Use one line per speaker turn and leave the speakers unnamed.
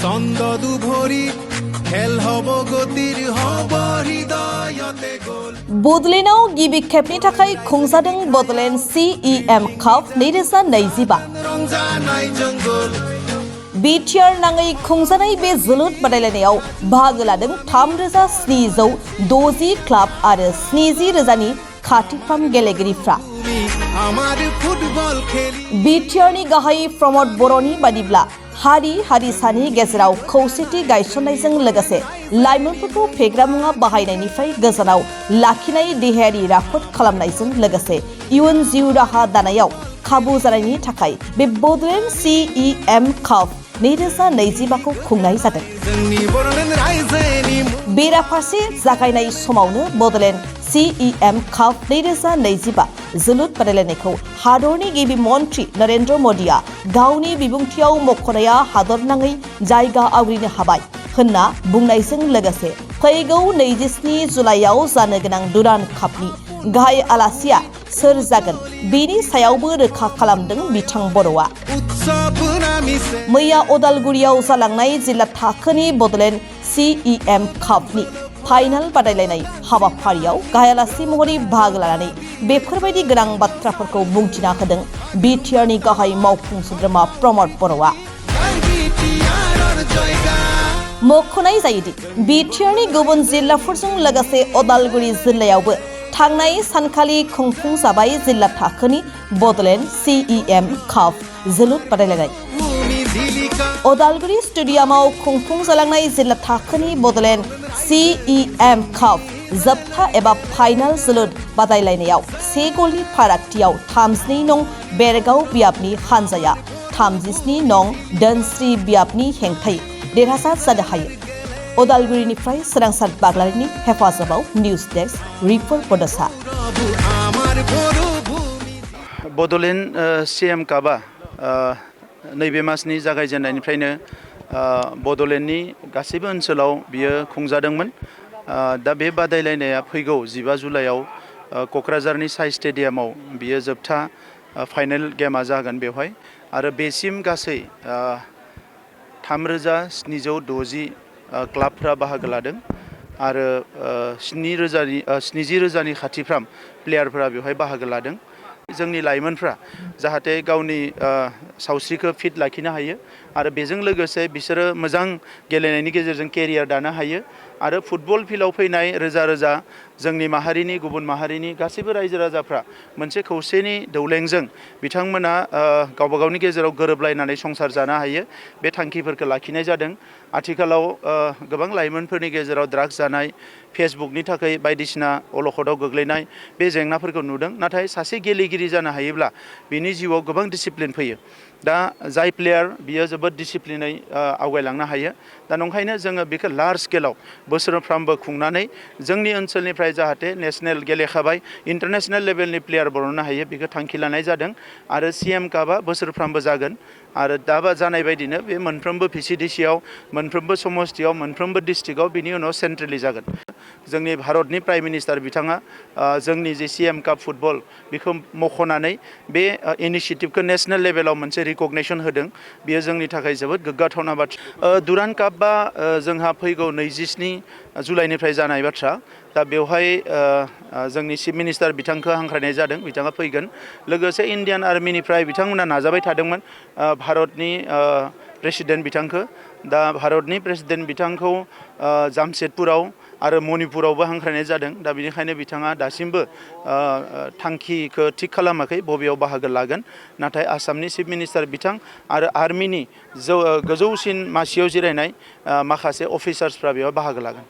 ছন্দদু ভৰি খেল হ'ব গতিৰ হ'ব হৃদয়তে গ'ল
बड'लेण्डआव गिबि खेबनि थाखाय खुंजादों बड'लेण्ड CEM Cup 2025
रंजानायजों ग'ल
बिटिआर नाङै खुंजानाय बे जोलुर बादायलायनायाव बाहागो लादों 3,760 क्लाब आरो 70,000नि खाथिफ्राम गेलेगिरिफ्रा बिटिआरनि गाहाय प्रमद बर'नि बादिब्ला हारि हारिसानि गेजेराव खौसेथि गायसननायजों लोगोसे लाइमोनफोरखौ फेग्रा मुवा बाहायनायनिफ्राय गोजानाव लाखिनाय देहायारि राफोद खालामनायजों लोगोसे इयुन जिउ राहा दानायाव खाबु जानायनि थाखाय बे बड'लेण्ड CEM Cup 2025 खौ खुंनाय जादों। बेराफारसे जागायनाय समावनो बड'लेण्ड CEM Cup 2025 जोलुर बादायलायनायखौ हादरनि गिबि मन्त्रि नरेन्द्र मदिया गावनि बिबुंथियाव मख'नाया हादरनाङै जायगा आवग्रिनो हाबाय होनना बुंनायजों लोगोसे फैगौ 27 जुलाइआव जानो गोनां डुरान्ड कापनि गाहाय आलासिया सोर जागोन बेनि सायावबो रोखा खालामदों बिथां बर'आ। मैया अदालगुरियाव जालांनाय जिल्ला थाखोनि बड'लेण्ड CEM Cupनि फाइनाल बादायलायनाय हाबाफारियाव गाहाय आलासि महरै बाहागो लानानै बेफोरबायदि गोनां बाथ्राफोरखौ बुंथिना होदों बिटिआरनि गाहाय मावफुं सोद्रोमा प्रमद बर'आ। मख'नाय जायोदि बिटिआरनि गुबुन जिल्लाफोरजों लोगोसे अदालगुरि जिल्लायावबो थांनाय सानखालि खुंफुंजाबाय जिल्ला थाखोनि बड'लेण्ड CEM Cup जोलुर बादायलायनाय। अदालगुरि स्टेडियामाव खुंफुंजालांनाय जिल्ला थाखोनि बड'लेण्ड CEM Cup जोबथा एबा फाइनाल जोलुर बादायलायनायाव 1 गलनि फारागथियाव 32 नं बेरगाव बियाबनि हानजाया 37 नं दोनस्रि बियाबनि हेंथायै देरहासार जानो हायो। अदालगुरिनिफ्राय सोरांसार बाग्लारिनि हेफाजाबाव निउज डेस्क रिपर्ट बड'सा।
बड'लेण्ड CEM Cupआ नैबे मासनि जागायजेननायनिफ्रायनो बड'लेण्डनि गासैबो ओनसोलाव बियो खुंजादोंमोन। दा बे बादायलायनाया फैगौ 15 जुलाइआव क'क्राझारनि साइ स्टेडियामाव बियो जोबथा फाइनाल गेमा जागोन बेवहाय आरो बेसिम गासै 3,760 क्लाबफ्रा बाहागो लादों आरो 70,000नि खाथिफ्राम प्लेयारफोरा बेवहाय बाहागो लादों। जोंनि लाइमोनफ्रा जाहाथे गावनि सावस्रिखौ फिट लाखिनो हायो आरो बेजों लोगोसे बिसोरो मोजां गेलेनायनि गेजेरजों केरियार दानो हायो आरो फुटबल फिल्डआव फैनाय रोजा रोजा जोंनि माहारिनि गुबुन माहारिनि गासैबो रायजो राजाफ्रा मोनसे खौसेनि दौलेंजों बिथांमोना गावबा गावनि गेजेराव गोरोबलायनानै संसार जानो हायो बे थांखिफोरखौ लाखिनाय जादों। आथिखालाव गोबां लाइमोनफोरनि गेजेराव ड्राग्स जानाय फेसबुकनि थाखाय बायदिसिना अलखदाव गोग्लैनाय बे जेंनाफोरखौ नुदों। नाथाय सासे गेलेगिरि जानो हायोब्ला बिनि जिउआव गोबां डिसिप्लिन फैयो। दा जाय प्लेयार बियो जोबोद डिसिप्लिनै आवगायलांनो हायो। दा नंखायनो जोङो बेखौ लार्ज स्केलाव बोसोरफ्रामबो खुंनानै जोंनि ओनसोलनिफ्राय जाहाथे नेसनेल गेलेखाबाय इन्टारनेसनेल लेभेलनि प्लेयार बरननो हायो बेखौ थांखि लानाय जादों आरो CEM Cupआ बोसोरफ्रामबो जागोन आरो दाबा जानाय बायदिनो बे मोनफ्रोमबो VCDCआव मोनफ्रोमबो समस्तियाव मोनफ्रोमबो डिस्ट्रिक्टआव बिनि उनाव सेन्ट्रेलि जागोन। जोंनि भारतनि प्राइम मिनिस्टार बिथाङा जोंनि जे CEM Cup फुटबल बेखौ मख'नानै बे इनिशिएटिभखौ नेसनेल लेभेलाव मोनसे रिकगनेसन होदों। बियो जोंनि थाखाय जोबोद गोग्गाथावना बाथ्रा। डुरान्ड कापआ जोंहा फैगौ 27 जुलाइनिफ्राय जानाय बाथ्रा। दा बेवहाय जोंनि चिफ मिनिस्टार बिथांखौ हांख्रायनाय जादों बिथाङा फैगोन। लोगोसे इन्डियान आर्मिनिफ्राय बिथांमोना नाजाबाय थादोंमोन भारतनि प्रेसिडेन्ट बिथांखौ। दा भारतनि प्रेसिडेन्ट बिथांखौ जामशेदपुराव आरो मणिपुरावबो हांख्रायनाय जादों। दा बेनिखायनो बिथाङा दासिमबो थांखिखौ थिग खालामाखै बबेयाव बाहागो लागोन। नाथाय आसामनि चिफ मिनिस्टार बिथां आरो आर्मिनि गोजौसिन मासियाव जिरायनाय माखासे अफिसार्सफ्रा बेयाव बाहागो लागोन।